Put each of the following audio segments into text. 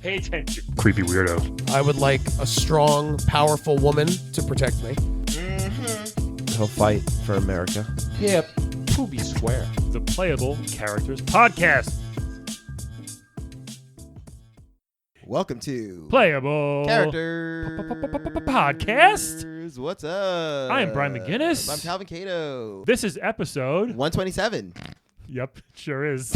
Pay attention, creepy weirdo. I would like a strong, powerful woman to protect me. He'll fight for America. Yeah, Poopy Square. The Playable Characters Podcast. Welcome to Playable Characters Podcast. What's up? I am Brian McGinnis. I'm Calvin Cato. This is episode 127. Yep, sure is.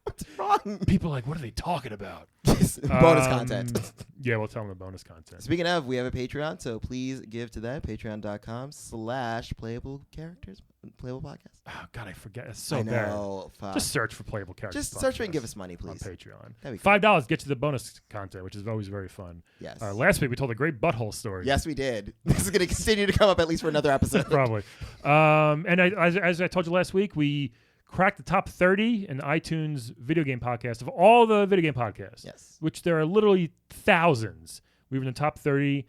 What's wrong? People are like, what are they talking about? Bonus content. Yeah, we'll tell them the bonus content. Speaking of, we have a Patreon, so please give to that. Patreon.com/playable characters. Playable podcast. Oh, God, I forget. It's so I know. bad. Just search for Playable Characters. Just search for it and give us money, On please. Patreon. $5 gets you the bonus content, which is always very fun. Yes. Last week, we told a great butthole story. Yes, we did. This is going to continue to come up at least for another episode. Probably. And as I told you last week, we cracked the top 30 in iTunes video game podcast of all the video game podcasts. Yes. Which there are literally thousands. We were in the top 30.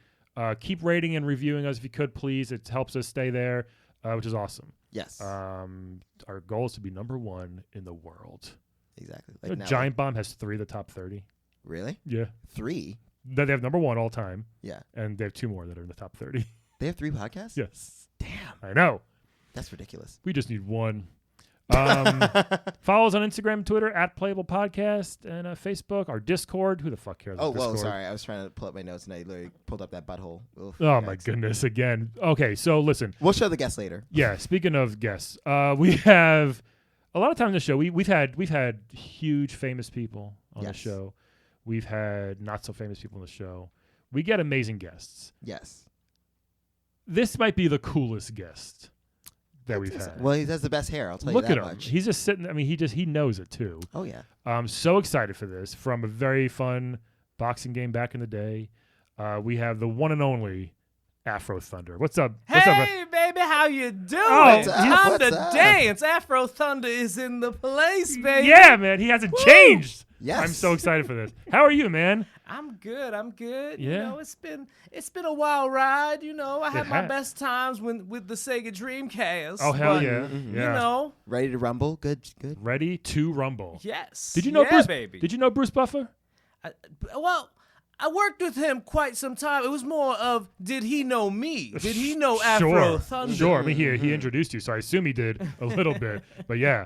Keep rating and reviewing us if you could, please. It helps us stay there, which is awesome. Yes. Our goal is to be number one in the world. Exactly. You know, Giant Bomb has 3 of the top 30. Really? Yeah. 3? They have number 1 all time. Yeah. And they have 2 more that are in the top 30. They have 3 podcasts? Yes. Damn. I know. That's ridiculous. We just need 1. Follow us on Instagram and Twitter at Playable Podcast and Facebook, our Discord. Who the fuck cares? Oh, about whoa, Discord? sorry. I was trying to pull up my notes and I literally pulled up that butthole. Oof, Oh, my goodness. Again. Okay, so listen. We'll show the guests later. Yeah, speaking of guests, we have a lot of time on the show. We've had huge famous people on the show. We've had not so famous people on the show. We get amazing guests. Yes. This might be the coolest guest that we've had. Well, he has the best hair. I'll tell Look you that at him. much. He's just sitting. I mean, he knows it too. Oh yeah. I'm so excited for this. From a very fun boxing game back in the day, we have the one and only Afro Thunder. What's up? What's up? Hey, baby, how you doing? Oh, Time what's to up? dance. Afro Thunder is in the place, baby. Yeah, man. He hasn't changed. Yes. I'm so excited for this. How are you, man? I'm good. Yeah. You know, it's been a wild ride. You know, I had my has. best times with the Sega Dreamcast. Oh, hell but, yeah. You Yeah. know, Ready to rumble? Good. Ready to rumble. yes. Did you know yeah, Bruce? baby? Did you know Bruce Buffer? Well, I worked with him quite some time. It was more of, did he know me? Did he know Afro Thunder? Sure. I mean, he introduced you, so I assume he did a little bit. But yeah.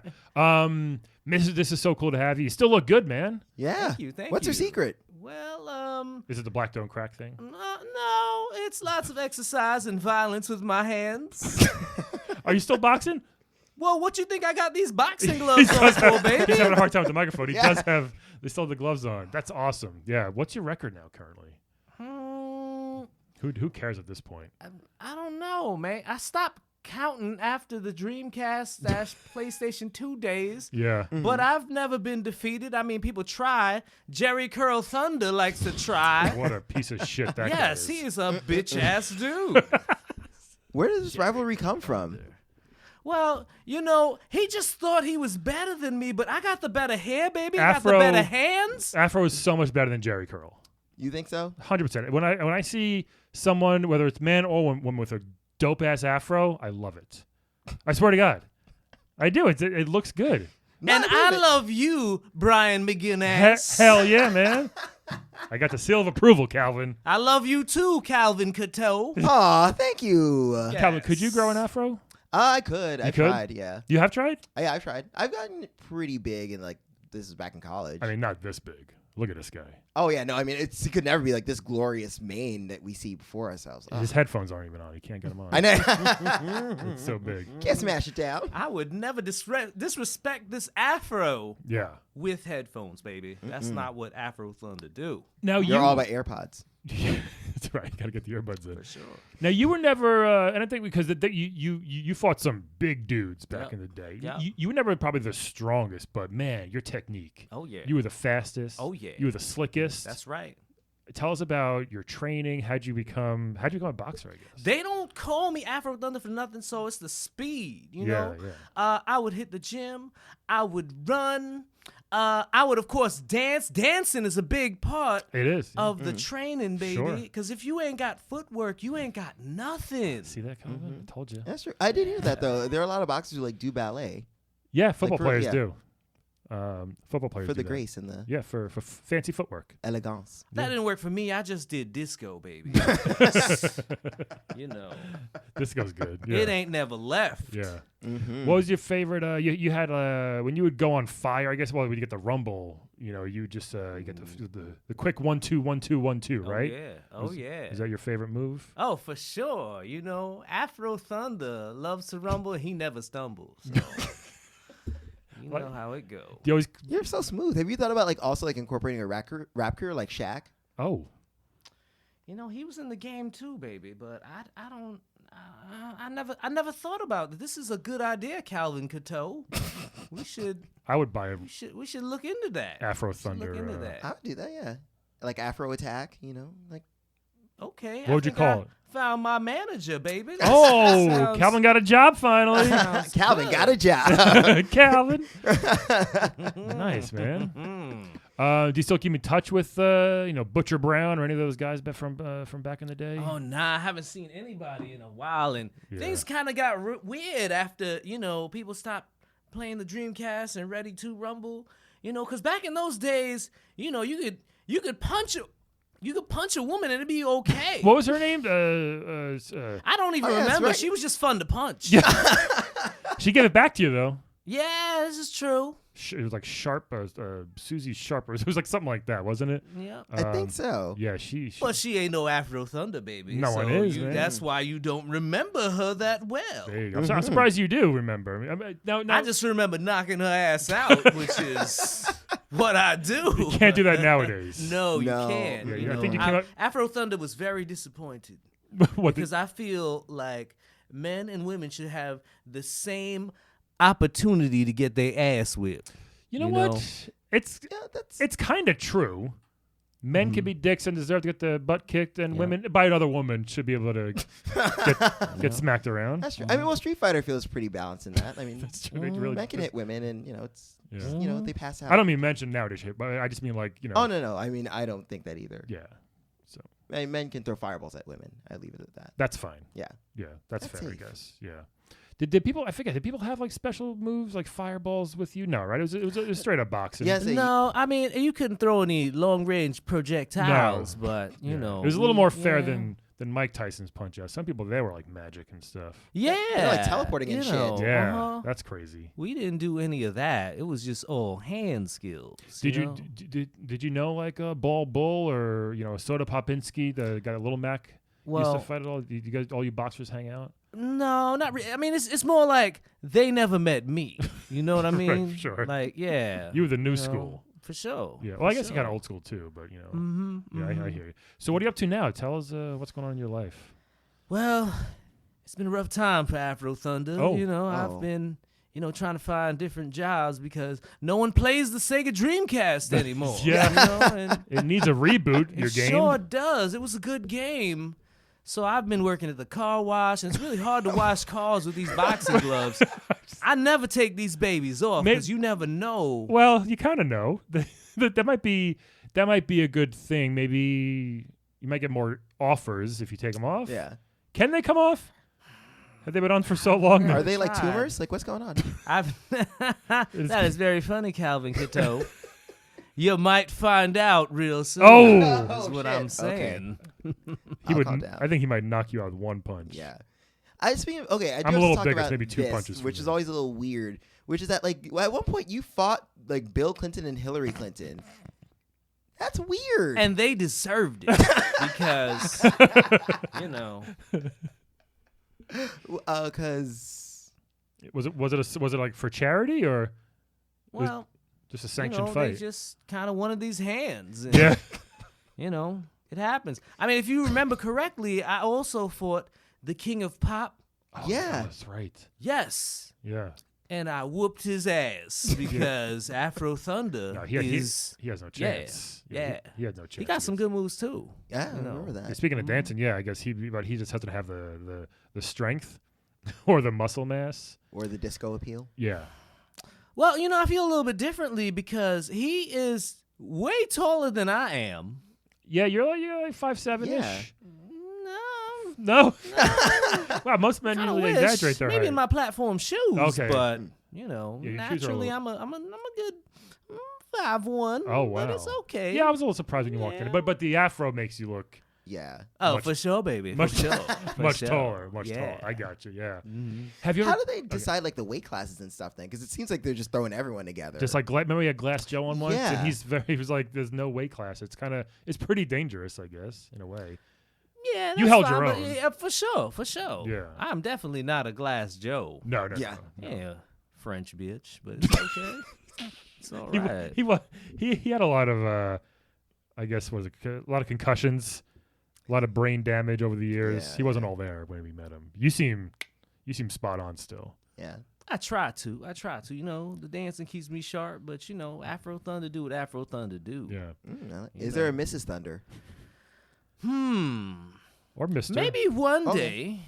This is so cool to have you. You still look good, man. Yeah. Thank you. What's your secret? Well, Is it the black don't crack thing? no, it's lots of exercise and violence with my hands. Are you still boxing? Well, what you think I got these boxing gloves on for, baby? He's having a hard time with the microphone. He does have. They still have the gloves on. That's awesome. Yeah. What's your record now currently? Who cares at this point? I don't know, man. I stopped counting after the Dreamcast / PlayStation 2 days. Yeah. But I've never been defeated. I mean, people try. Jerry Curl Thunder likes to try. What a piece of shit that guy Yes, is. he is a bitch-ass dude. Where does this rivalry come from? Well, you know, he just thought he was better than me, but I got the better hair, baby. I got Afro- the better hands. Afro is so much better than Jerry Curl. You think so? 100%. When I see someone, whether it's man or woman, with a dope ass afro, I love it. I swear to God, I do. It looks good. And I love you, Brian McGinnis. Hell yeah, man! I got the seal of approval, Calvin. I love you too, Calvin Cateau. Aw, thank you. Yeah. Calvin, could you grow an afro? I could. I could? tried, yeah. You have tried? Yeah, I've tried. I've gotten pretty big and this is back in college. I mean, not this big. Look at this guy. Oh yeah, no, I mean it could never be like this glorious mane that we see before ourselves. His headphones aren't even on. He can't get them on. I know. It's so big. Can't smash it down. I would never disrespect this afro Yeah. with headphones, baby. That's not what Afro Thunder do. Now You're all about AirPods. That's right. You gotta get the earbuds in. For sure. Now you were never, and I think because you fought some big dudes back in the day. Yep. You were never probably the strongest, but man, your technique. Oh, yeah. You were the fastest. Oh, yeah. You were the slickest. That's right. Tell us about your training. How'd you become a boxer? I guess. They don't call me Afro Thunder for nothing, so it's the speed, you know? Yeah. I would hit the gym. I would run. I would, of course, dance. Dancing is a big part It is. of the training, baby. Sure. Because if you ain't got footwork, you ain't got nothing. See that coming? I told you. That's true. I did hear that though. There are a lot of boxers who do ballet. Yeah, football for- players yeah. do. Football players For do the that. grace and the Yeah, for fancy footwork. elegance. That didn't work for me. I just did disco, baby. You know, Disco's good. Yeah. it ain't never left. Yeah. Mm-hmm. What was your favorite? You had when you would go on fire. I guess when you get the rumble, you just you get the quick 1-2 1-2 1-2, right? Oh yeah. Is that your favorite move? Oh, for sure. Afro Thunder loves to rumble. He never stumbles. So. You know how it goes. You're so smooth. Have you thought about also incorporating a rap career like Shaq? Oh. He was in the game too, baby. But I don't. I never thought about it. This is a good idea, Calvin Cateau. We should. I would buy a We should look into that. Afro Thunder. Look into that. I would do that. Yeah, like Afro Attack. Okay. What would you call it? Found my manager, baby. That Oh, sounds- Calvin got a job finally. sounds Calvin good. got a job. Calvin. Nice, man. Do you still keep in touch with Butcher Brown or any of those guys from back in the day? Oh, nah, I haven't seen anybody in a while, and Yeah. things kind of got weird after people stopped playing the Dreamcast and Ready to Rumble. Because back in those days, you could punch a woman and it'd be okay. What was her name? I don't even Oh, yeah, that's remember. right. She was just fun to punch. She gave it back to you though. Yeah, this is true. It was like Sharp, Susie Sharp. It was like something like that, wasn't it? Yeah. I think so. Yeah, she But she ain't no Afro Thunder, baby. No so one is, man. That's why you don't remember her that well. There you go. I'm surprised you do remember. I mean, now, I just remember knocking her ass out, which is what I do. you can't do that nowadays. No, you No. can't. Yeah, I think you cannot- Afro Thunder was very disappointed What? because I feel like men and women should have the same opportunity to get their ass whipped. You know you what? know? That's It's kind of true. Men can be dicks and deserve to get the butt kicked, and women by another woman should be able to get smacked around. that's true. I mean, Street Fighter feels pretty balanced in that. I mean, That's true. They really- men can hit women, and it's Yeah. they pass out. I don't mean mention nowadays shit, but I just mean Oh no! I mean, I don't think that either. Yeah. So I mean, men can throw fireballs at women. I leave it at that. that's fine. Yeah. Yeah, that's That's fair, safe. I guess. Yeah. Did people? I forget. Did people have special moves like fireballs with you? No, right? It was straight up boxing. Yes. No, I mean you couldn't throw any long range projectiles, but you know it was a little more fair yeah. than Mike Tyson's punch out. Some people they were like magic and stuff. Yeah, They're, like, teleporting and you shit. know, Yeah, uh-huh. that's crazy. We didn't do any of that. It was just all hand skills. Did know? did you know Ball Bull or Soda Popinski, the guy that Little Mac used to Well, fight it all? Did you guys, all you boxers, hang out? no, not really. I mean, it's more like they never met me. You know what I mean? sure. Like, yeah. You were the new know, school. for sure. Yeah. Well, I for guess you're kind of sure. old school too, but Mm-hmm, Yeah, I hear you. So what are you up to now? Tell us what's going on in your life. Well, it's been a rough time for Afro Thunder. Oh. I've been, trying to find different jobs because no one plays the Sega Dreamcast anymore. Yeah. And It needs a reboot. Your it game. sure does. It was a good game. So I've been working at the car wash, and it's really hard to wash cars with these boxing gloves. I never take these babies off because you never know. Well, you kind of know that might be a good thing. Maybe you might get more offers if you take them off. Yeah. Can they come off? Have they been on for so long? Are they like tried. tumors? Like what's going on? That is very funny, Calvin Cateau. You might find out real soon. Oh. is what shit. I'm saying. He I'll would. calm down. I think he might knock you out with one punch. Yeah. I do I'm a have to little talk bigger, so about maybe two this, punches for which me. is always a little weird. Which is that at one point you fought Bill Clinton and Hillary Clinton. That's weird. And they deserved it because, Because Was it like for charity or well, just a sanctioned fight? they just kind of wanted these hands. And, Yeah. It happens. I mean, if you remember correctly, I also fought the King of Pop. Oh, Yeah. that's right. Yes. Yeah. And I whooped his ass because Afro Thunder No, he has no chance. yeah. He had no chance. he got some good moves too. yeah, I You know. remember that. Yeah, speaking of dancing, I guess he just doesn't have the strength or the muscle mass. Or the disco appeal. Yeah. Well, I feel a little bit differently because he is way taller than I am. Yeah, you're like 5'7" Yeah. ish. No, No. Wow, most men kinda usually wish. exaggerate their Maybe height. in my platform shoes. Okay. But your shoes are a naturally, little- I'm a good 5'1". Oh, wow. But it's okay. Yeah, I was a little surprised when you walked in. Yeah. But the afro makes you look Yeah. Oh, Much- for sure, baby. much- for sure. For much sure. taller. Much Yeah. taller. I got you. Yeah. Mhm. Have you ever How do they decide like the weight classes and stuff then? Because it seems like they're just throwing everyone together. just like remember we had Glass Joe on once, Yeah. and he was like, "There's no weight class. It's pretty dangerous, I guess, in a way." Yeah, You that's held fine, your but own. Yeah, for sure, for sure. Yeah. I'm definitely not a Glass Joe. No, no, Yeah. no. Yeah, French bitch, but it's okay. It's all He, right. he had a lot of I guess a lot of concussions, a lot of brain damage over the years. Yeah, he wasn't all there when we met him. You seem spot on still. yeah. I try to. You know, the dancing keeps me sharp, but you know, Afro Thunder do what Afro Thunder do. Yeah. Is there a Mrs. Thunder? Or Mister. Maybe one Okay. day.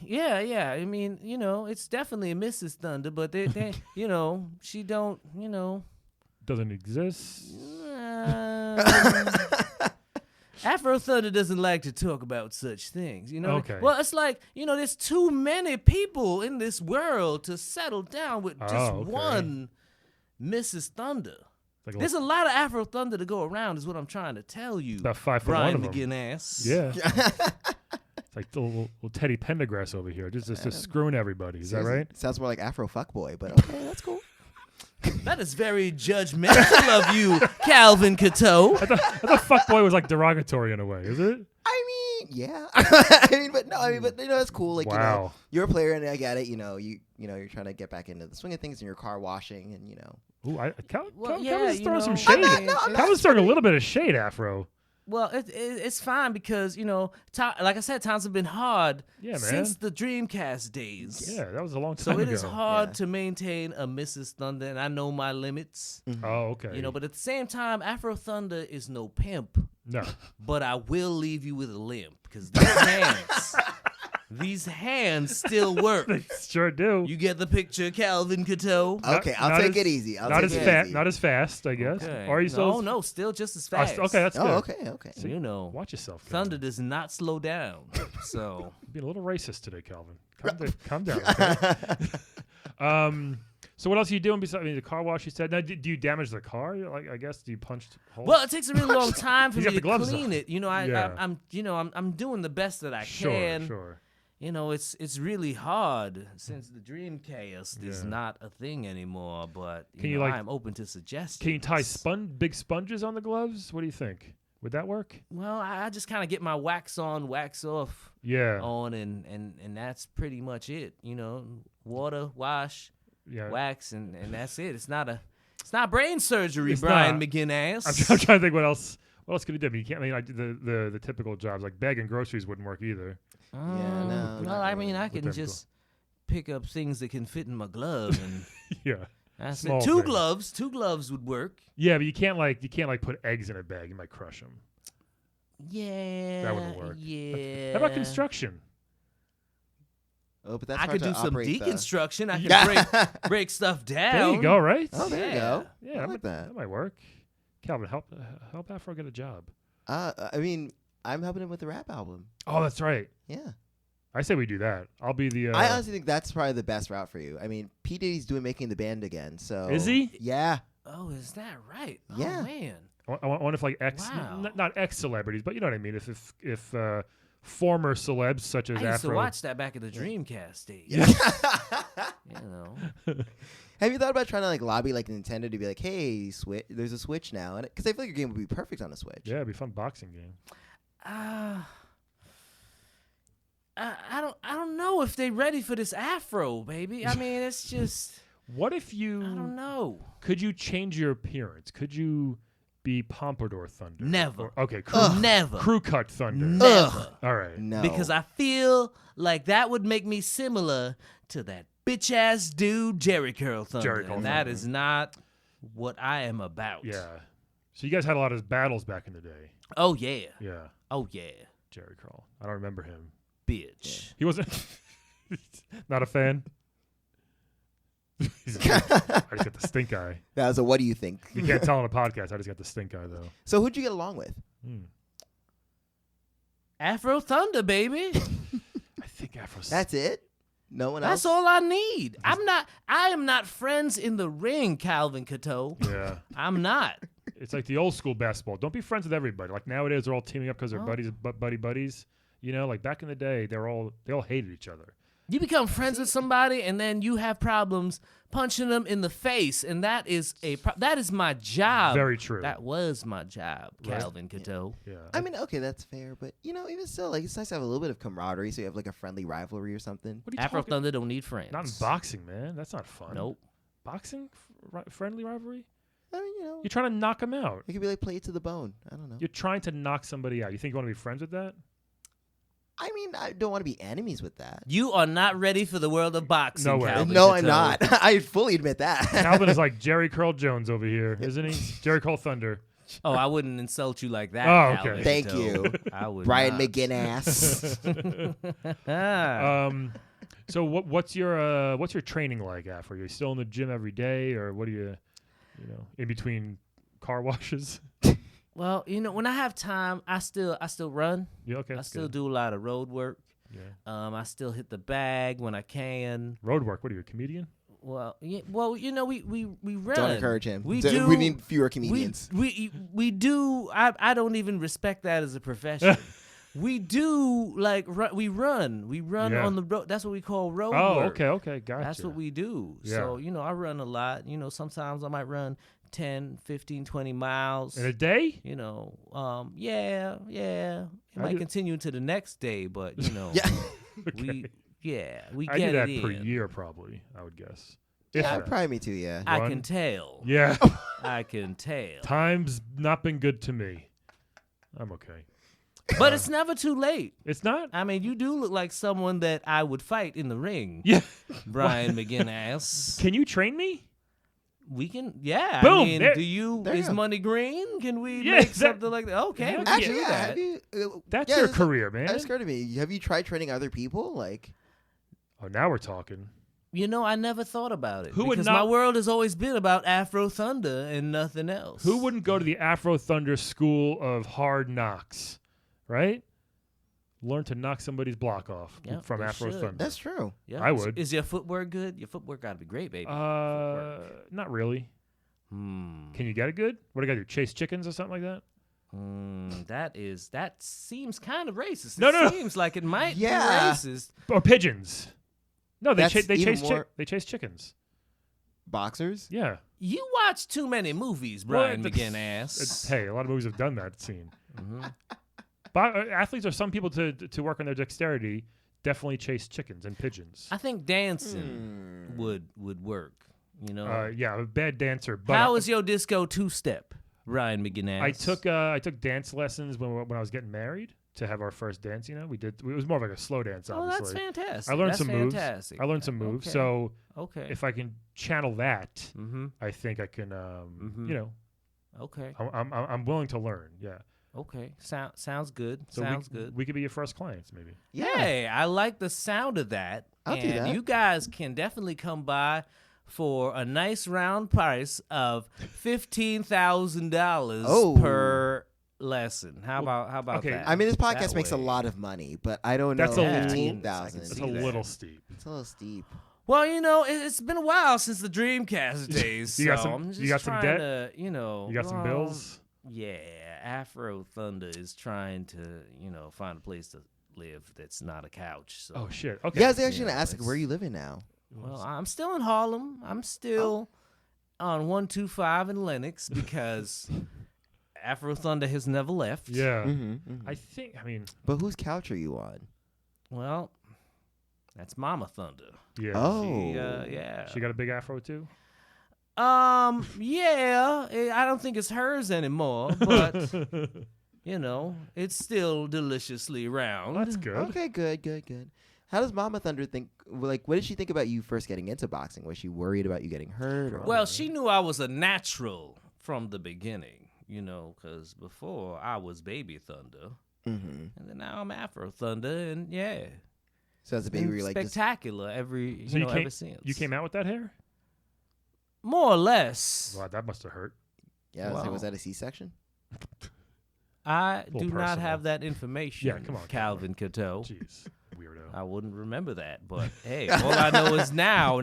Yeah. I mean, you know, it's definitely a Mrs. Thunder, but they you know, she don't, you know. Doesn't exist. Afro Thunder doesn't like to talk about such things, you know. Okay. Well, it's like, you know, there's too many people in this world to settle down with just Oh, okay. one Mrs. Thunder. Like There's a lot of Afro Thunder to go around, is what I'm trying to tell you. about 5'1" Brian of them. McGinnis. Yeah. It's like the little Teddy Pendergrass over here, just screwing everybody. Is that Seriously, right? Sounds more like Afro fuckboy, but okay, that's cool. That is very judgmental of you, Calvin Cateau. I thought fuckboy was like derogatory in a way. Is it? I mean, yeah. But you know, it's cool. Like, you know, Wow. you're a player, and I get it. You know, you're trying to get back into the swing of things, and your car washing, and you know. Ooh, Well, yeah, Calvin's you throwing some know, shade. I'm not Calvin's throwing a little bit of shade, Afro. Well, it's fine because, you know, like I said, times have been hard Yeah, man. since the Dreamcast days. Yeah, that was a long So time it ago. is hard Yeah. to maintain a Mrs. Thunder, and I know my limits. Oh, okay. You know, but at the same time, Afro Thunder is no pimp, no. but I will leave you with a limp because these hands still work. They sure do. You get the picture, Calvin Cateau? Okay, I'll not take as- it easy. Not as easy. not as fast, I guess. Okay. Or are you still? No, still just as Oh, fast. okay, that's good. Oh, okay. You know, Watch yourself. Calvin. Thunder does not slow down. So You're being a little racist today, Calvin. Calm down. Okay? So what else are you doing besides the car wash? You said. Now, do you damage the car? Like, I guess, do you punch holes? well, it takes a really long time for You me got the to gloves clean on. it. You know, Yeah. I'm doing the best that I sure, can. sure. You know, it's really hard since the Dreamcast is Yeah. not a thing anymore. But Can you you, know, like- I'm open to suggestions. Can you tie big sponges on the gloves? What do you think? Would that work? Well, I just kind of get my wax on, wax off Yeah. on, and that's pretty much it. You know, water, wash, Yeah. wax, and that's it. It's not brain surgery, It's Brian not. McGinnis. I'm trying to think what else. What else could you do? I mean, you can't. I mean, like, the typical jobs like bagging groceries wouldn't work either. no, not Well, I mean, really. I can them just pick up things that can fit in my glove, and Yeah. that's Small it. Two things. gloves would work. Yeah, but you can't put eggs in a bag. You might crush them. Yeah, That wouldn't work. Yeah. How about construction? Oh, but that's I hard could to do some operate the- deconstruction. I Yeah. can break stuff down. There you go. Right. Oh, there you go. Yeah, I like that. That might work. Calvin, help Afro get a job. I mean, I'm helping him with the rap album. Oh, that's right. Yeah. I say we do that. I'll be the. I honestly think that's probably the best route for you. I mean, P. Diddy's making the band again, so. Is he? Yeah. Oh, is that right? Yeah. Oh, man. I wonder if like Wow. not ex celebrities, but you know what I mean. If former celebs such as I used Afro. to watch that back in the Dreamcast days. Yeah. You know. Have you thought about trying to like lobby like Nintendo to be like, hey, there's a Switch now, and because I feel like your game would be perfect on a Switch. Yeah, it'd be a fun boxing game. I don't know if they ready for this Afro, baby. I mean, it's just What if you? I don't know. Could you change your appearance? Could you be Pompadour Thunder? Never. Okay. Never. Crew cut Thunder. Never. All right. No. Because I feel like that would make me similar to that bitch ass dude Jerry Curl Thunder. Jerry Curl and that Thunder. is not what I am about. Yeah. So you guys had a lot of battles back in the day. Oh yeah. Yeah. Oh yeah. Jerry Curl. I don't remember him. Bitch. He wasn't. Not a fan. He's I just got the stink eye. That was a what do you think? You can't tell on a podcast. I just got the stink eye though. So who'd you get along with? Afro Thunder, baby. I think Afro's. That's it? No one else? That's all I need. I am not friends in the ring, Calvin Cateau. Yeah. I'm not. It's like the old school basketball. Don't be friends with everybody. Like nowadays, they're all teaming up because they're Oh. buddies, buddies. You know, like back in the day, they all hated each other. You become friends with somebody, and then you have problems punching them in the face, and that is that is my job. Very true. That was my job, Right. Calvin Cato. Yeah. I mean, okay, that's fair, but even still, like it's nice to have a little bit of camaraderie, so you have like a friendly rivalry or something. What are you Afro talking? Thunder don't need friends. Not in boxing, man. That's not fun. Nope. Boxing, friendly rivalry. I mean, You're trying to knock them out. it could be like play to the bone. I don't know. You're trying to knock somebody out. You think you want to be friends with that? I mean, I don't want to be enemies with that. You are not ready for the world of boxing, No way. Calvin No, I'm Cato. not. I fully admit that. Calvin is like Jerry Curl Jones over here, isn't he? Jerry Curl Thunder. Oh, I wouldn't insult you like that. Oh, Calvin okay. Thank Cato. you. I would Brian not. McGinnis. So what's your training like, Afro? Are you still in the gym every day, or what do you in between car washes? Well, when I have time, I still run. Yeah, okay. I that's still good. do a lot of road work. Yeah. I still hit the bag when I can. Road work. What are you, a comedian? Well, yeah, we run. Don't encourage him. We So do. We need fewer comedians. We do. I don't even respect that as a profession. We do we run Yeah. on the road. That's what we call road Oh, work. okay, gotcha. That's what we do. Yeah. So, I run a lot. Sometimes I might run 10, 15, 20 miles. In a day? Yeah. It I might do- continue to the next day, but Yeah. we I get do that it per in. year, probably. I would guess. If Yeah, that. probably me too. Yeah. I Run. can tell. Yeah. I can tell. Time's not been good to me. I'm okay. But it's never too late. It's not. I mean, you do look like someone that I would fight in the ring. Yeah. Brian McGinnis. Can you train me? We can, yeah. Boom, I mean, there- there you is go. money green? Can we Yeah, make that- something like that? Okay, we can Actually, do yeah. that. Have you, That's yeah, your that's- career, man. That's occurred to me. Have you tried training other people? Like, Oh, now we're talking. I never thought about it. Who would because not- my world has always been about Afro Thunder and nothing else. Who wouldn't go to the Afro Thunder School of Hard Knocks, right? Learn to knock somebody's block off Yeah, from they Afro should. Thunder. that's true. Yeah. I would. Is your footwork good? Your footwork got to be great, baby. Footwork. Not really. Can you get it good? What do I got to do? Chase chickens or something like that? That seems kind of racist. No, it no. seems like it might Yeah. be racist. Or pigeons? No, they That's they even chase more- they chase chickens. Boxers? Yeah. You watch too many movies, Well, Brian it's- McGinnis. Hey, a lot of movies have done that scene. Mm-hmm. Athletes or some people to work on their dexterity definitely chase chickens and pigeons. I think dancing would work. Yeah, I'm a bad dancer, but How is your disco two-step, Ryan McGinnis? I took dance lessons when I was getting married to have our first dance. We did. It was more of like a slow dance, Oh, that's obviously. fantastic. I learned That's some moves. fantastic. I learned some moves. Okay. So Okay. if I can channel that, Mm-hmm. I think I can. Okay. I'm willing to learn. Yeah. Okay. Sounds good. So Sounds good. We could be your first clients, maybe. Yeah. Hey, I like the sound of that. I'll and do that. you guys can definitely come by for a nice round price of $15,000 Oh. per lesson. How about okay, that? I mean, this That podcast makes a way. lot of money, but I don't know. That's a little- 15,000. It's See a that. little steep. It's a little steep. Well, it's been a while since the Dreamcast days. You got so some- I'm you just got some trying debt? To, You got some well, bills. Yeah, Afro Thunder is trying to, find a place to live that's not a couch. So. Oh shit. Okay. Yeah, I was actually Yeah, going to ask, it's- where are you living now? Well, I'm still in Harlem. I'm still on 125 in Lenox because Afro Thunder has never left. Yeah. Mm-hmm, I think. I mean. But whose couch are you on? Well, that's Mama Thunder. Yeah. Oh. Yeah. She got a big afro too. Yeah. I don't think it's hers anymore, but it's still deliciously round. That's good. Okay, good. How does Mama Thunder think? Like, what did she think about you first getting into boxing? Was she worried about you getting hurt? Or? Well, she knew I was a natural from the beginning, because before I was Baby Thunder, and and then now I'm Afro Thunder, and yeah. so as a baby, Been were you like, just, spectacular ever since. You came out with that hair? More or less. Wow, that must have hurt. yeah, I was like, Wow. was that a C-section? I Little do not personal. have that information. Yeah, come on, Calvin Cato. Jeez, weirdo. I wouldn't remember that, but hey, all I know is now.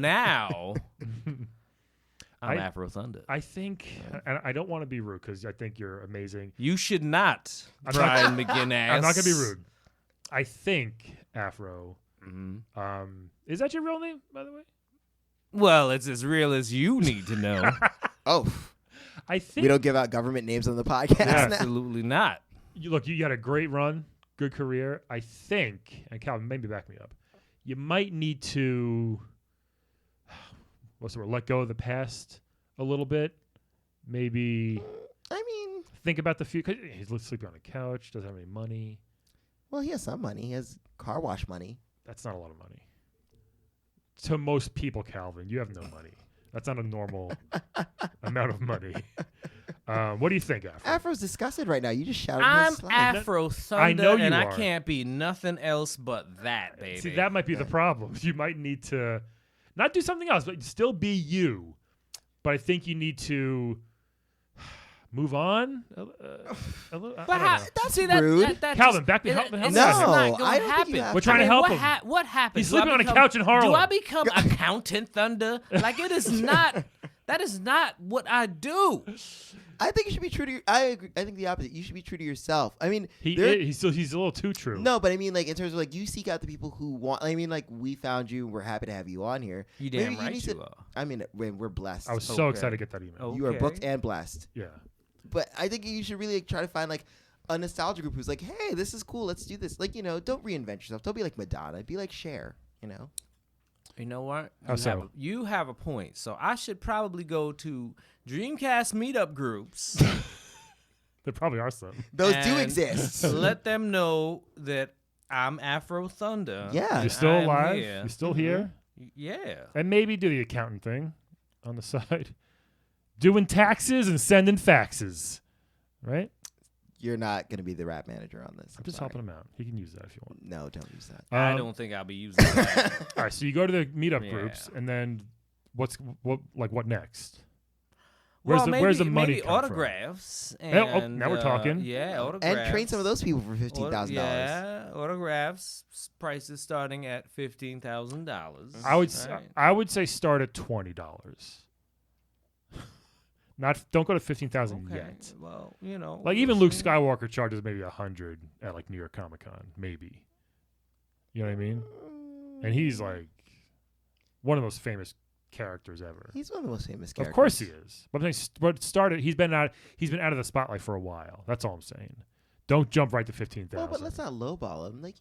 I'm Afro Thunder. I think, and I don't want to be rude because I think you're amazing. You should not, Brian McGinnis. I'm not going to be rude. I think Afro. Is that your real name, by the way? Well, it's as real as you need to know. Oh, I think we don't give out government names on the podcast. now. Absolutely not. You had a great run, good career. I think, and Calvin, maybe back me up. You might need to, let go of the past a little bit. Maybe. I mean, think about the future. He's sleeping on a couch. Doesn't have any money. Well, he has some money. He has car wash money. That's not a lot of money. To most people, Calvin, you have no money. That's not a normal amount of money. What do you think, Afro? Afro's disgusted right now. You just shouted. I'm his slide. Afro Thunder, I know you and are. I can't be nothing else but that, baby. See, that might be the problem. You might need to not do something else, but still be you. But I think you need to move on a little. But how? That's See, rude. That Calvin, just, back me up. No, it's just not I gonna don't think you happen. have We're trying to help him. What happens? He's Do I sleeping on a become- couch in Harlem. Do I become Accountant Thunder? Like, it is not. That is not what I do. I think you should be true to your. I agree. I think the opposite. You should be true to yourself. I mean, He's a little too true. No, but I mean, like in terms of like you seek out the people who want. I mean, like we found you. And we're happy to have you on here. You damn Maybe right need you to- are. I mean, we're blessed. I was so Okay. excited to get that email. Oh. You are Okay. booked and blessed. Yeah. But I think you should really like, try to find like a nostalgia group who's like, hey, this is cool. Let's do this. Like, don't reinvent yourself. Don't be like Madonna. Be like Cher. You know what? How so? You have a point. So I should probably go to Dreamcast meetup groups. There probably are some. Those do and exist. Let them know that I'm Afro Thunder. Yeah. You're still I'm alive. here. You're still here. Yeah. And maybe do the accountant thing on the side. Doing taxes and sending faxes. Right? You're not going to be the rap manager on this. I'm just helping him out. He can use that if you want. No, don't use that. I don't think I'll be using that. All right, so you go to the meetup Yeah. groups, and then what next? Well, Where's the money maybe come from? autographs. Oh, And, now we're talking. Yeah, autographs. And train some of those people for $15,000. Yeah, autographs. Prices starting at $15,000. I would say start at $20. Don't go to 15,000 Okay. yet. Well, Like even Luke Skywalker charges maybe 100 at like New York Comic Con, maybe. You know what I mean? And he's like one of the most famous characters ever. He's one of the most famous characters. Of course he is. But I'm saying, but started. He's been out of the spotlight for a while. That's all I'm saying. Don't jump right to 15,000. Well, but let's not lowball him. Like,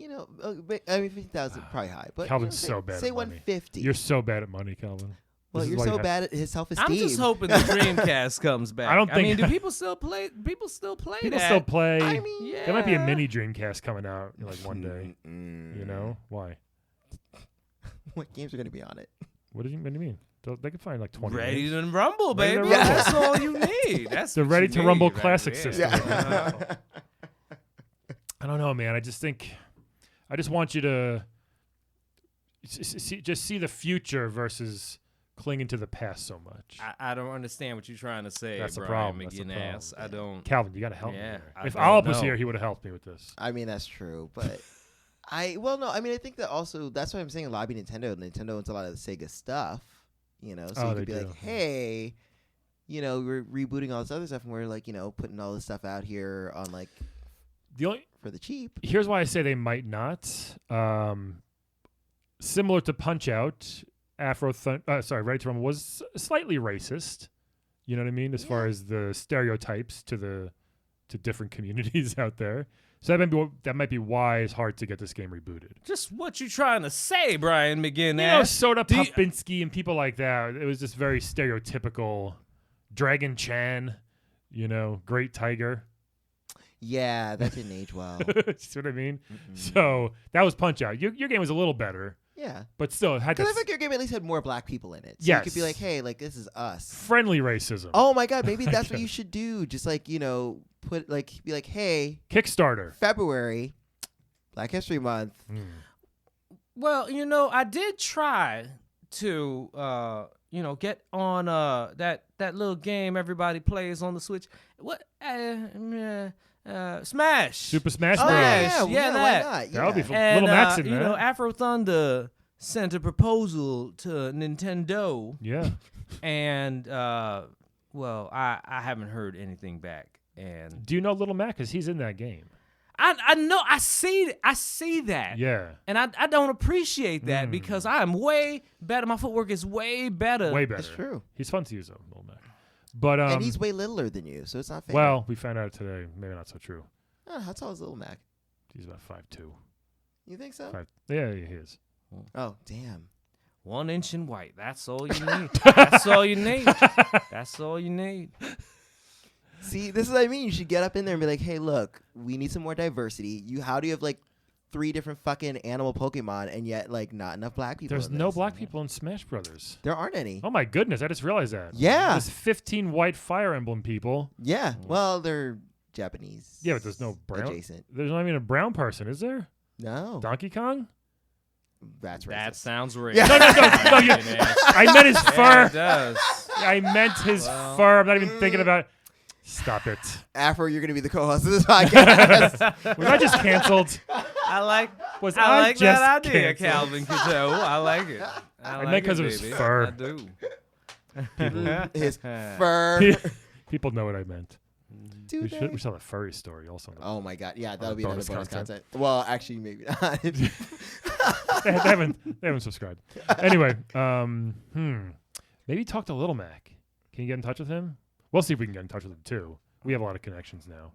I mean, 15,000 probably high. But Calvin's so bad Say at money. 150. You're so bad at money, Calvin. Well, This is you're why so you have- bad at his self-esteem. I'm just hoping the Dreamcast comes back. I don't think- mean, do people still play? People still play People that. still play. I mean, Yeah. There might be a mini Dreamcast coming out like one day. Mm. You know why? What games are going to be on it? What do you mean? They can find like 20. Ready games. to rumble, Ready to baby. rumble. That's all you need. That's The what Ready you to need Rumble right classic there. system. Yeah. I don't know, man. I just want you to see the future versus clinging to the past so much. I don't understand what you're trying to say, That's the Brian problem. That's the McGinnis. problem. I don't. Calvin, you got to help me. Yeah, Here. I If don't Awww was know. here, he would have helped me with this. I mean, that's true. But I think that also, that's why I'm saying lobby Nintendo. Nintendo owns a lot of the Sega stuff, So you they could be do. like, hey, we're rebooting all this other stuff and we're like, putting all this stuff out here on like for the cheap. Here's why I say they might not. Similar to Punch Out, Ready to Rumble was slightly racist. You know what I mean? As far as the stereotypes to different communities out there. So that might be why it's hard to get this game rebooted. Just what you trying to say, Brian McGinnis? Soda Popinski and people like that. It was just very stereotypical. Dragon Chan, Great Tiger. Yeah, that didn't age well. See what I mean? So that was Punch Out. Your game was a little better. Yeah. But still, it had Because I that think your game at least had more black people in it. So Yes. you could be like, hey, like, this is us. friendly racism. Oh, my God. Maybe that's what you should do. Just like, be like, hey, Kickstarter. February, Black History Month. Well, I did try to, get on that little game everybody plays on the Switch. What? Smash. Super Smash Oh, Bros. yeah, Yeah, why that. not? That would be Yeah. fun. And, Little Max in there. Afro Thunder sent a proposal to Nintendo, Yeah. and well, I haven't heard anything back. And Do you know Little Mac? Because he's in that game. I know I see that. Yeah. And I don't appreciate that because I am way better. My footwork is way better. Way better. That's true. He's fun to use, though, Little Mac. But And he's way littler than you, so it's not fair. well, we found out today. Maybe not so true. How tall is Little Mac? He's about 5'2". You think so? Yeah, he is. Oh, damn. 1 inch in white. That's all you need. That's all you need. That's all you need. See, this is what I mean. You should get up in there and be like, hey, look, we need some more diversity. How do you have like 3 different fucking animal Pokemon and yet like not enough black people? There's in no this? black people in Smash Brothers. There aren't any. Oh my goodness, I just realized that. Yeah. There's 15 white Fire Emblem people. Yeah. Well, they're Japanese. Yeah, but there's no brown. Adjacent. There's not even a brown person, is there? No. Donkey Kong? That's racist. That sounds racist. Yeah. No, I meant his fur. Yeah, it does. I meant his fur. I'm not even thinking about. Stop it. Afro, you're going to be the co-host of this podcast. Was I just canceled? I like just that idea, canceled? Calvin Cadeau. I like it. I meant like 'cause it, of his baby. fur. I do. His fur. People know what I meant. Do We they? should tell a furry story also. Oh my god, yeah, that'll be another bonus bonus content. content. Well, actually, maybe not. they haven't subscribed. Anyway, maybe talk to Little Mac. Can you get in touch with him? We'll see if we can get in touch with him too. We have a lot of connections now.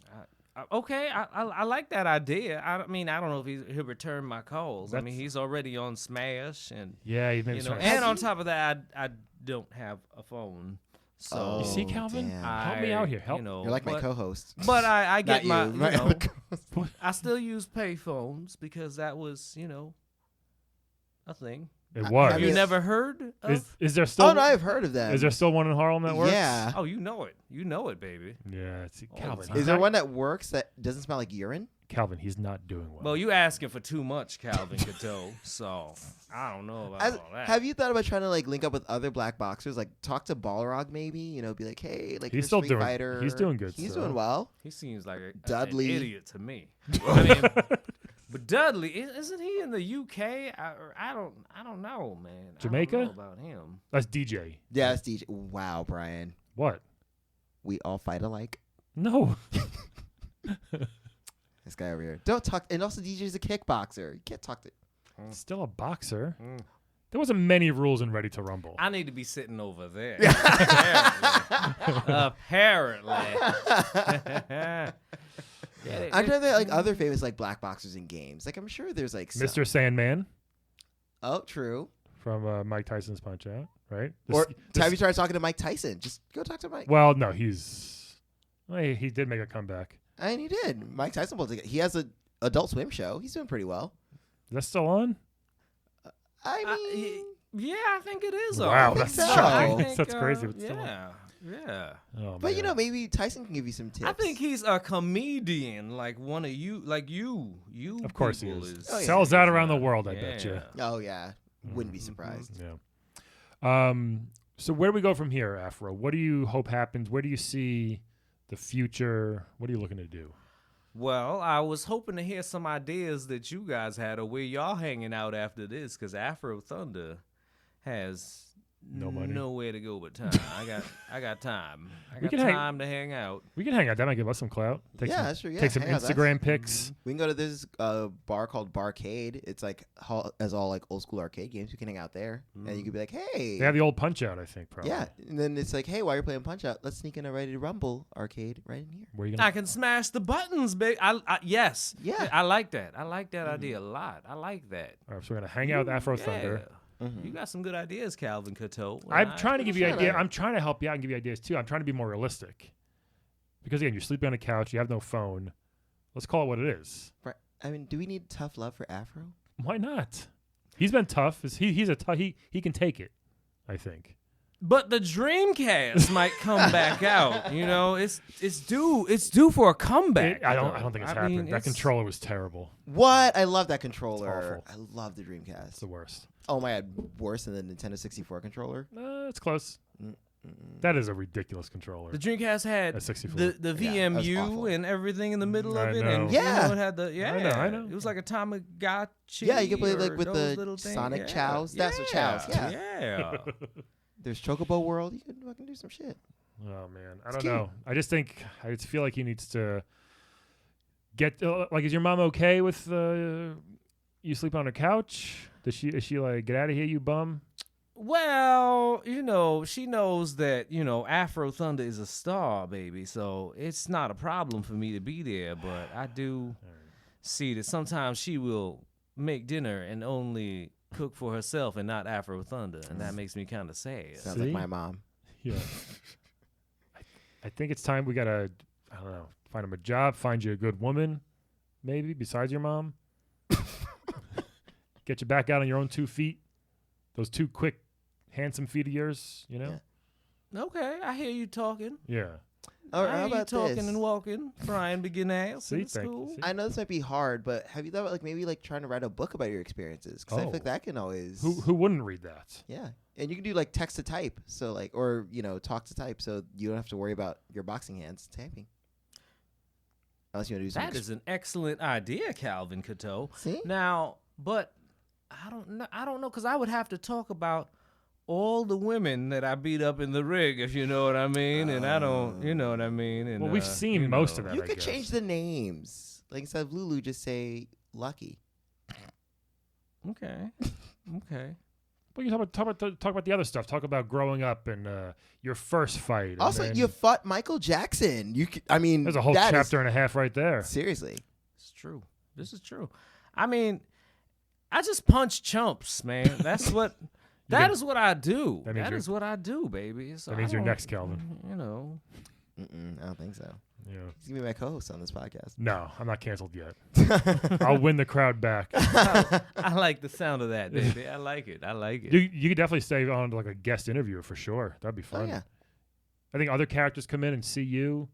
Okay, I like that idea. I mean, I don't know if he'll return my calls. I mean, he's already on Smash, and Yeah, he you know, and on top of that, I don't have a phone. So You see, Calvin? damn. Help me out here. Help. You know, You're like my but- co-host. But I get Not my, you, my you know, other co-host. I still use payphones because that was, a thing. It was. I You mean, never heard of? Is there still? Oh no, I've heard of them. Is there still one in Harlem that works? Yeah. Oh, you know it. You know it, baby. Yeah. See, Oh, Calvin. is Is there one that works that doesn't smell like urine? Calvin, he's not doing well. Well, you asking for too much, Calvin Cadeau. So I don't know about all that. Have you thought about trying to like link up with other black boxers? Like talk to Balrog maybe. Be like, hey, like He's you're a still Street doing- Fighter. he's doing good He's still. doing well. He seems like an Dudley. idiot to me. I mean, but Dudley, isn't he in the UK? I don't know, man. Jamaica? I don't know about him. That's DJ. Yeah, that's DJ. Wow, Brian. What? We all fight alike. No. This guy over here. Don't talk. And also, DJ's a kickboxer. You can't talk to. Still a boxer. There wasn't many rules in Ready to Rumble. I need to be sitting over there. Apparently. I'm trying to think like other famous like black boxers in games. Like I'm sure there's like some. Mr. Sandman Oh, true. from Mike Tyson's Punch Out, right? Or this- have you started talking to Mike Tyson? Just go talk to Mike. Well, no, he did make a comeback. And he did. Mike Tyson pulled together. He has an Adult Swim show. He's doing pretty well. Is that still on? I mean, Yeah, I think it is. Wow, I think that's so. shocking. I think, That's crazy. It's still on. Yeah. Oh, but man. maybe Tyson can give you some tips. I think he's a comedian, like one of you, like you. You Of course he people is. Oh, yeah. Sells out around the world, I bet you. Oh yeah, wouldn't be surprised. Yeah. So where do we go from here, Afro? What do you hope happens? Where do you see the future? What are you looking to do? Well, I was hoping to hear some ideas that you guys had, or where y'all hanging out after this, because Afro Thunder has No money. nowhere to go but time. I got time. I We got can hang- time to hang out. We can hang out. That might give us some clout. Take Yeah, some, that's true. Yeah, take some hang out, Instagram pics. We can go to this bar called Barcade. It's like has all like old school arcade games. We can hang out there, and you could be like, hey, They have the old Punch Out, I think, probably. yeah. And then it's like, hey, while you're playing Punch Out, let's sneak in a Ready to Rumble arcade right in here. Where are you I gonna? can smash the buttons, big. Yes. Yeah. I like that. I like that idea a lot. I like that. All right, so we're gonna hang out with Afro Yeah. Thunder. You got some good ideas, Calvin Cadeau. I'm trying to give you appreciate ideas. it. I'm trying to help you out and give you ideas too. I'm trying to be more realistic. Because again, you're sleeping on a couch. You have no phone. Let's call it what it is. Right. I mean, do we need tough love for Afro? Why not? He's been tough. He's a tough. He can take it. I think. But the Dreamcast might come back out. You know, it's due for a comeback. I don't think it's I mean, happened. That controller was terrible. What? I love that controller. It's I love the Dreamcast. It's the worst. Oh my god, worse than the Nintendo 64 controller. It's close. That is a ridiculous controller. The Dreamcast had At 64. the Yeah, that's VMU awful. and everything in the middle I of it, know. and Yeah. it had the I know. It was like a Tamagotchi. Yeah, you can play, like, or with those the little things. Sonic Yeah. Chows. That's what Chows, yeah. Yeah. There's Chocobo World. You can fucking do some shit. Oh man, I It's don't cute. know. I just feel like he needs to get like. Is your mom okay with you sleeping on her couch? Is she like, get out of here, you bum? Well, she knows that, Afro Thunder is a star, baby. So it's not a problem for me to be there. But I do see that sometimes she will make dinner and only cook for herself and not Afro Thunder. And that makes me kind of sad. Sounds See? like my mom. Yeah. I think it's time we gotta, I don't know, find him a job, find you a good woman, maybe besides your mom. Get you back out on your own 2 feet. Those 2 quick, handsome feet of yours. Okay, I hear you talking. Yeah. All right, I how hear you about talking this? and walking, Brian begin ass. See, It's thank you. cool. See? I know this might be hard, but have you thought about maybe trying to write a book about your experiences? Because I feel like that can always. Who wouldn't read that? Yeah, and you can do like text to type, so like, or talk to type, so you don't have to worry about your boxing hands typing. Unless you want to do something. That is an excellent idea, Calvin Cato. See? Now, but I don't know, because I would have to talk about all the women that I beat up in the rig, if you know what I mean, and I don't, you know what I mean. And, Well, we've seen most of that. You I could guess. change the names. Like instead of Lulu, just say Lucky. Okay. Well, you talk about the other stuff. Talk about growing up and your first fight. and Also, then you fought Michael Jackson. I mean, there's a whole that is- chapter and a half right there. seriously. It's true. This is true. I mean, I just punch chumps, man. That's what. That is what I do. That means That you're- is what I do, baby. So That means I you're don't- next, Calvin. I don't think so. Yeah. He's gonna be my co-host on this podcast. No, I'm not canceled yet. I'll win the crowd back. I like the sound of that, baby. I like it. You could definitely stay on like a guest interview for sure. That'd be Oh fun. yeah. I think other characters come in and see you,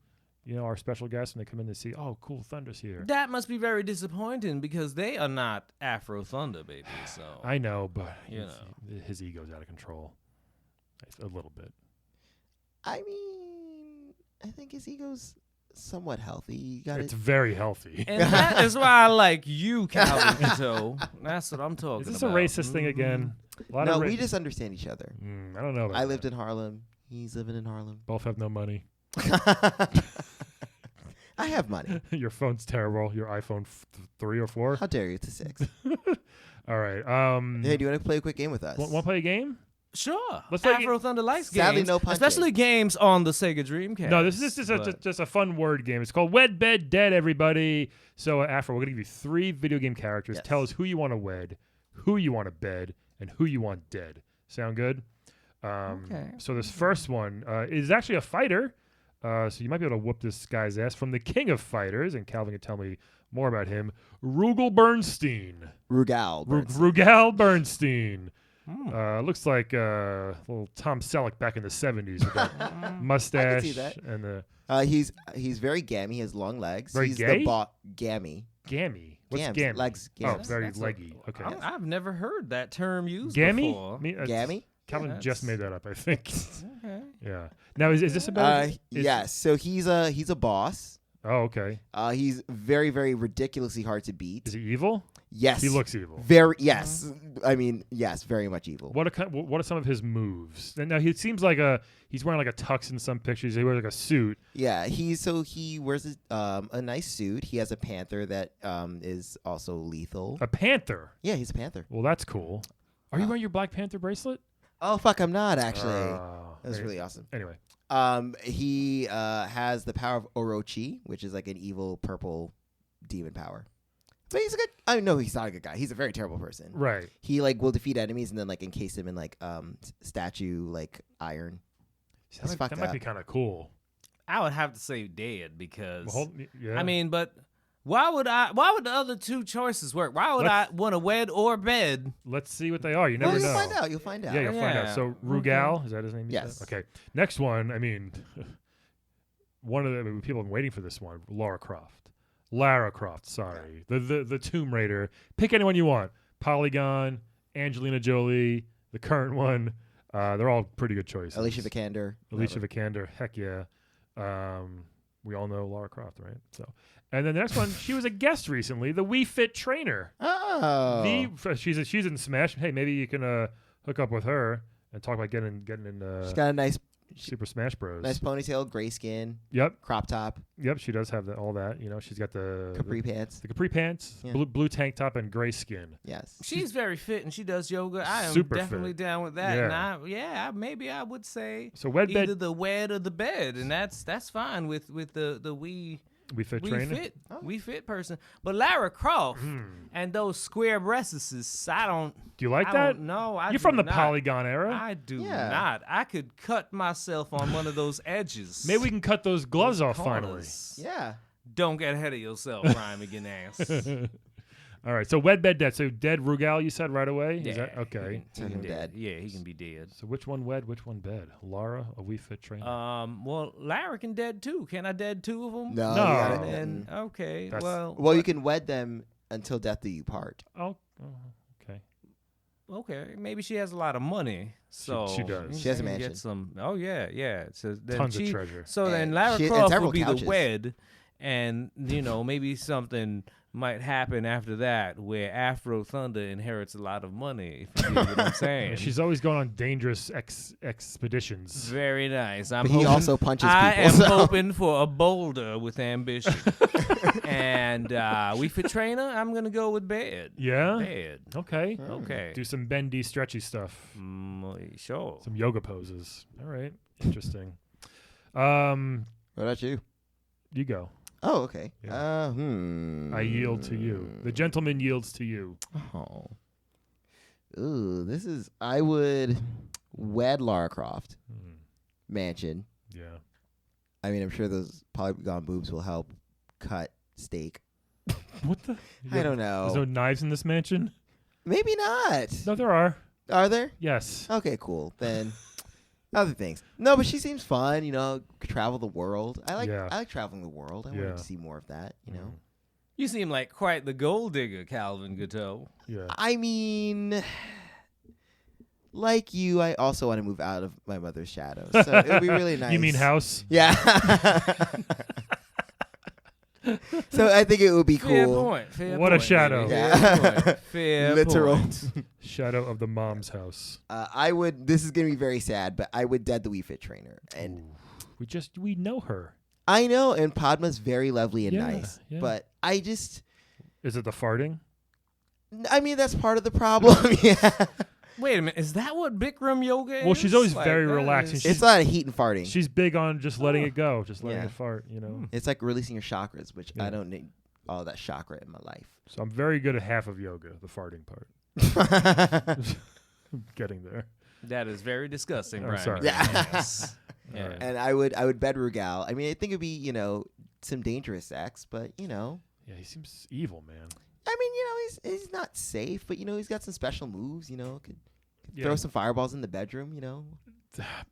our special guests, and they come in to see, oh, cool, Thunder's here. That must be very disappointing because they are not Afro Thunder, baby. So I know, but You his ego's out of control. A little bit. I mean, I think his ego's somewhat healthy. You got It's it. very healthy. and that is why I like you, Calvin Cato. That's what I'm talking Is this about. a racist thing again? A lot No, of we just understand each other. I don't know. About I lived that. in Harlem. He's living in Harlem. Both have no money. I have money. Your phone's terrible. Your iPhone 3 or 4. How dare you? It's a 6. All right. Hey, do you want to play a quick game with us? Want to play a game? Sure. Let's play Afro Thunder likes Sadly, games, no punching. especially games on the Sega Dreamcast. No, this is just a fun word game. It's called Wed, Bed, Dead, everybody. So, Afro, we're going to give you 3 video game characters. Yes. Tell us who you want to wed, who you want to bed, and who you want dead. Sound good? Okay. So this first one is actually a fighter. So you might be able to whoop this guy's ass from the king of fighters, and Calvin can tell me more about him. Rugal Bernstein. Rugal. Rugal Bernstein. Looks like little Tom Selleck back in the 70s with that mustache. see that. And the He's very gammy. He has long legs. Very he's gay? the gammy. gammy. What's Gams, gammy? legs, Oh, gams. very That's leggy. Okay. I've never heard that term used Gammy? before. Gammy? Calvin Yeah, just made that up, I think. Okay. Yeah. Now, is this about? Yes. So he's a boss. Oh, okay. He's very, very ridiculously hard to beat. Is he evil? Yes. He looks evil. Very. Yes. I mean, yes, very much evil. What are some of his moves? And now he seems like he's wearing like a tux in some pictures. He wears like a suit. Yeah. He wears a nice suit. He has a panther that is also lethal. A panther. Yeah, he's a panther. Well, that's cool. Are you wearing your Black Panther bracelet? Oh fuck, I'm not actually. Oh, That's hey. really awesome. Anyway, He has the power of Orochi, which is like an evil purple demon power. But he's a good. I know he's not a good guy. He's a very terrible person. right. He like will defeat enemies and then like encase them in like statue like iron. It's That fucked might be up. kind of cool. I would have to say dead because Yeah. I mean, but why would the other two choices work? Why would I want to wed or bed? let's see what they are. You never Well, know. you'll find out. You'll find out. Yeah, you'll find out. Yeah. So Rugal, is that his name? you Yes. said? Okay. Next one. I mean, one of the people have been waiting for this one. Lara Croft. Sorry, the Tomb Raider. Pick anyone you want. Polygon, Angelina Jolie, the current one. They're all pretty good choices. Alicia Vikander. Alicia Vikander, heck yeah. We all know Lara Croft, right? So, and then the next one, she was a guest recently, the Wii Fit trainer. Oh. She's in Smash. Hey, maybe you can hook up with her and talk about getting in. She's got a nice Super Smash Bros. Nice ponytail, gray skin. Yep. Crop top. Yep. She does have all that. You know, she's got the capri pants. The capri pants, Yeah. blue tank top, and gray skin. Yes. She's very fit and she does yoga. I am Super definitely fit. down with that. Yeah. And maybe I would say So wed either bed, the wed or the bed, and that's fine with the we fit trainer. We fit person. But Lara Croft and those square breasts, I don't. Do you like I that? don't know. I You're do from the not. Polygon era. I do Yeah. not. I could cut myself on one of those edges. Maybe we can cut those gloves off finally. Corners. Yeah. Don't get ahead of yourself, Ryan McGinnis. All right. So wed bed dead. So dead Rugal, you said right away. Is that okay? He Turn can him dead. dead. Yeah, he can be dead. So which one wed? Which one bed? Lara, a we fit trainer. Well, Lara can dead too. Can I dead two of them? No. No. you gotta- Then okay. That's- well, you can wed them until death do you part. oh, okay. okay. Maybe she has a lot of money, so she does. She has a can mansion. Get some. Oh yeah. So then Tons of treasure. So then And Lara she- and Croft several will be couches. the wed, and maybe something might happen after that where Afro Thunder inherits a lot of money. If you get what I'm saying. And she's always going on dangerous expeditions. Very nice. I'm But he hoping, also punches I people. am so- hoping for a boulder with ambition. And we for trainer, I'm gonna go with bed. Yeah. Bed. Okay. Okay. Do some bendy, stretchy stuff. Sure. Some yoga poses. All right. Interesting. What about you? You go. Oh, okay. Yeah. I yield to you. The gentleman yields to you. Oh. Ooh, I would wed Lara Croft. Mansion. Yeah. I mean, I'm sure those polygon boobs will help cut steak. What the? I don't know. There's no knives in this mansion? Maybe not. No, there are. Are there? Yes. Okay, cool. Then other things. No, but she seems fun. Travel the world. I like traveling the world. I Yeah. want to see more of that. You seem like quite the gold digger, Calvin Gateau. Yeah. I mean, like you, I also want to move out of my mother's shadow. So it would be really nice. You mean house? Yeah. So I think it would be Fair cool. point. Fair What a point, shadow. baby. Yeah. Fair point. Fair Literal. point. Shadow of the mom's house. I would. This is gonna be very sad, but I would dead the Wii Fit trainer, and Ooh. We know her. I know, and Padma's very lovely and Yeah, nice, yeah. but I just. Is it the farting? I mean, that's part of the problem. Yeah. Wait a minute. Is that what Bikram yoga is? Well, she's always Like, very that relaxing. is- She's- It's a lot of heat and farting. She's big on just letting Oh. it go, just letting Yeah. it fart, you know. It's like releasing your chakras, which Yeah. I don't need all that chakra in my life. So I'm very good at half of yoga, the farting part. Getting there. That is very disgusting, Oh, Brian. sorry. Yeah. Yes. Yeah. Alright. And I would bed Rugal. I mean, I think it'd be some dangerous sex, but Yeah, he seems evil, man. I mean, he's not safe, but he's got some special moves. Could Yeah. throw some fireballs in the bedroom.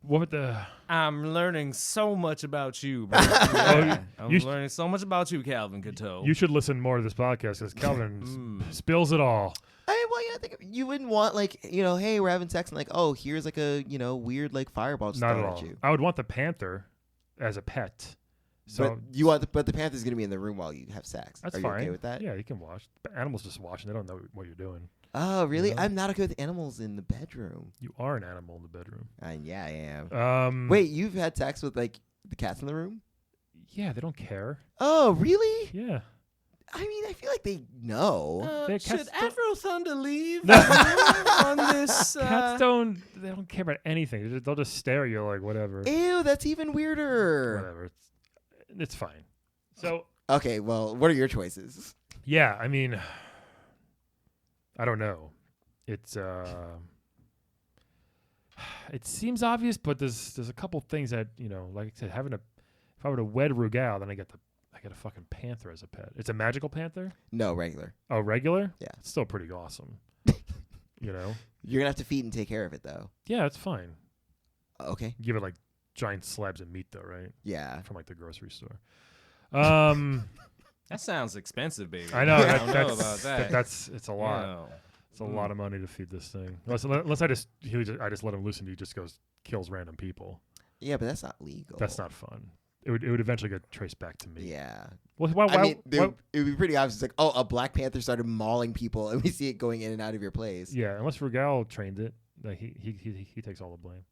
What would the? I'm learning so much about you, bro. I'm you- learning so much about you, Calvin Cato. You should listen more to this podcast because Calvin spills it all. I think you wouldn't want hey, we're having sex and oh, here's a weird fireball just Not thrown at all. at you. I would want the panther as a pet. So But the panther's gonna be in the room while you have sex. that's Are you fine. okay with that? Yeah, you can watch. But animals just watch and they don't know what you're doing. Oh, really? Yeah. I'm not okay with animals in the bedroom. You are an animal in the bedroom. Yeah, I am. Wait. Wait, you've had sex with the cats in the room? Yeah, they don't care. Oh, really? Yeah. I mean, I feel like they know. They're Should cats Afro Thunder leave No. on this? Cats don't. They don't care about anything. They'll just stare at you like whatever. Ew, that's even weirder. Whatever. It's fine. So Okay, well, what are your choices? yeah, I mean, I don't know. It's it seems obvious, but there's a couple things that like I said, if I were to wed Rugal, then I get a fucking panther as a pet. It's a magical panther. No, regular. Oh, regular? Yeah. It's still pretty awesome. You're gonna have to feed and take care of it, though. Yeah, it's fine. Okay. Give it giant slabs of meat, though, right? Yeah. From the grocery store. That sounds expensive, baby. I know. I don't know That's about that. it's a lot. It's a lot of money to feed this thing. Unless I just let him loose and he just kills random people. Yeah, but that's not legal. That's not fun. It would eventually get traced back to me. Yeah. Well, it would be pretty obvious. It's like, oh, a Black Panther started mauling people, and we see it going in and out of your place. Yeah, unless Regal trained it, like he takes all the blame.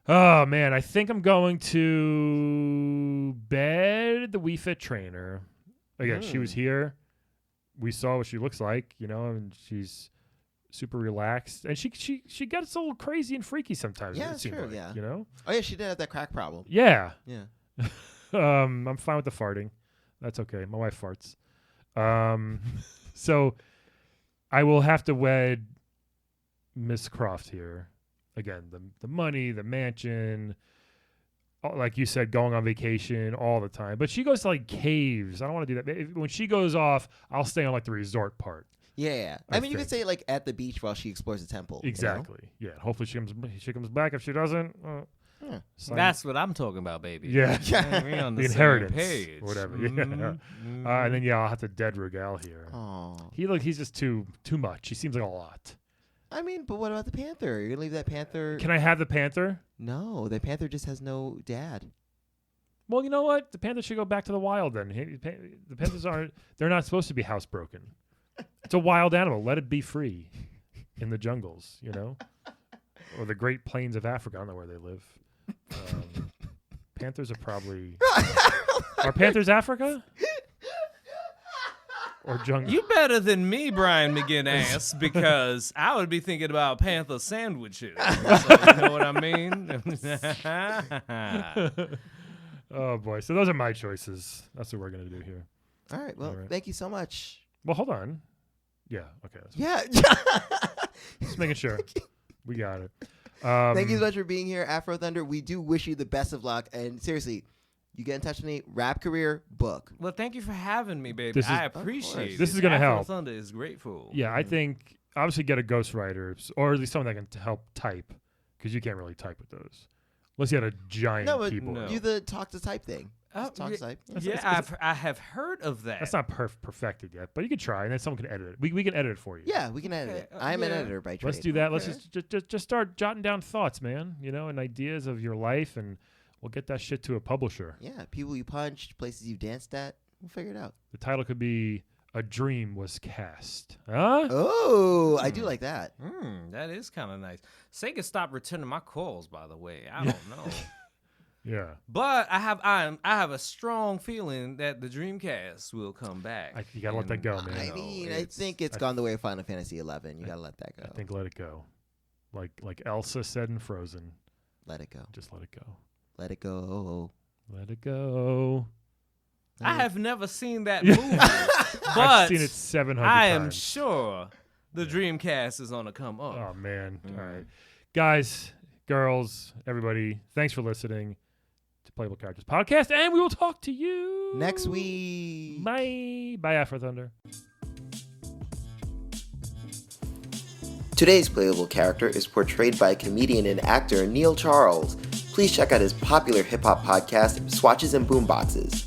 Oh man, I think I'm going to bed the Wii Fit trainer. Again, she was here. We saw what she looks like, and she's super relaxed, and she gets a little crazy and freaky sometimes. Yeah, it seems true. like, Yeah. Oh yeah, she did have that crack problem. Yeah. Yeah. I'm fine with the farting. That's okay. My wife farts. So I will have to wed Miss Croft here. Again, the money, the mansion, like you said, going on vacation all the time. But she goes to like caves. I don't want to do that. When she goes off, I'll stay on like the resort part. Yeah. I mean, you could say like at the beach while she explores the temple. Exactly. Yeah. Hopefully she comes back. If she doesn't, that's what I'm talking about, baby. Yeah. We on the the inheritance, same page. or whatever. Yeah. And then I'll have to dead Regal here. Oh. He's just too much. He seems like a lot. I mean, but what about the panther? You're gonna leave that panther? Can I have the panther? No, the panther just has no dad. Well, you know what? The panther should go back to the wild then. The panthers they're not supposed to be housebroken. It's a wild animal. Let it be free in the jungles, or the Great Plains of Africa. I don't know where they live. Panthers are probably... Are panthers Africa? Or jungle? You better than me, Brian McGinn because I would be thinking about panther sandwiches. So, you know what I mean? Oh, boy. So those are my choices. That's what we're going to do here. All right. Well, thank you so much. Well, hold on. Yeah. Okay. Yeah. Just making sure. We got it. Thank you so much for being here, Afro Thunder. We do wish you the best of luck. And seriously, you get in touch with me, rap career, book. Well, thank you for having me, baby. I appreciate it. This is going to help. Afro Thunder is grateful. Yeah, I think obviously get a ghostwriter or at least someone that can help type because you can't really type with those. Unless you had a giant keyboard. Do the talk to type thing. Talk to type. I have heard of that. That's not perfected yet, but you can try, and then someone can edit it. We can edit it for you. Yeah, we can edit it. I'm an editor by trade. Let's do that. Let's just start jotting down thoughts, man. And ideas of your life, and we'll get that shit to a publisher. Yeah, people you punched, places you danced at. We'll figure it out. The title could be "A Dream Was Cast." Huh? Oh, I do like that. That is kind of nice. Sega stopped returning my calls, by the way. I don't know. Yeah. But I have a strong feeling that the Dreamcast will come back. You gotta let that go, man. I mean, I think it's gone the way of Final Fantasy 11. You gotta let that go. I think let it go, like Elsa said in Frozen. Let it go. Just let it go. Let it go. Let it go. I have never seen that movie, but I've seen it 700 times. I am sure the Dreamcast is on the come up. Oh man! All right, guys, girls, everybody, thanks for listening to Playable Characters Podcast, and we will talk to you next week. Bye, Afro Thunder. Today's playable character is portrayed by comedian and actor Neil Charles. Please check out his popular hip-hop podcast, Swatches and Boomboxes.